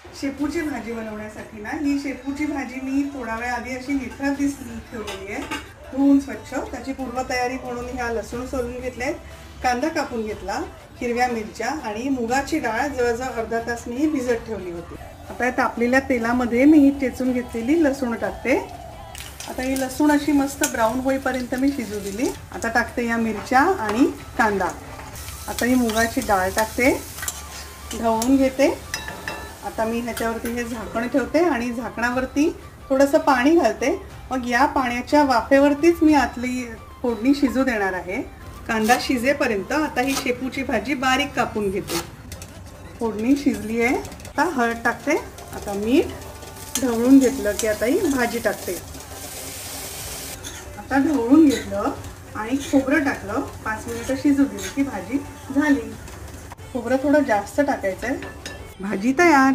शेपूची भाजी बनवण्यासाठी ना, ही शेपूची भाजी मी थोडा वेळ आधी अशी निथळत ठेवलेली आहे, धुवून स्वच्छ. त्याची पूर्वतयारी म्हणून ह्या लसूण सोलून घेतले, कांदा कापून घेतला, हिरव्या मिरच्या आणि मुगाची डाळ जवळजवळ अर्धा तास मी भिजत ठेवली होती. आता या तापलेल्या तेलामध्ये मी ही चेचून घेतलेली लसूण टाकते. आता ही लसूण अशी मस्त ब्राऊन होईपर्यंत मी शिजू दिली. आता टाकते या मिरच्या आणि कांदा. आता ही मुगाची डाळ टाकते, ढवळून घेते. आता मी ह्याच्यावरती हे झाकण ठेवते आणि झाकणावरती थोडंसं पाणी घालते. मग या पाण्याच्या वाफेवरतीच मी आतली फोडणी शिजू देणार आहे. कांदा शिजेपर्यंत आता ही शेपूची भाजी बारीक कापून घेते. फोडणी शिजली आहे. आता हळद टाकते. आता मीठ ढवळून घेतलं की आता ही भाजी टाकते. आता ढवळून घेतलं आणि खोबरं टाकलं, 5 मिनिटं शिजू दिली की भाजी झाली. खोबरं थोडं जास्त टाकायचं आहे. भाजी तयार.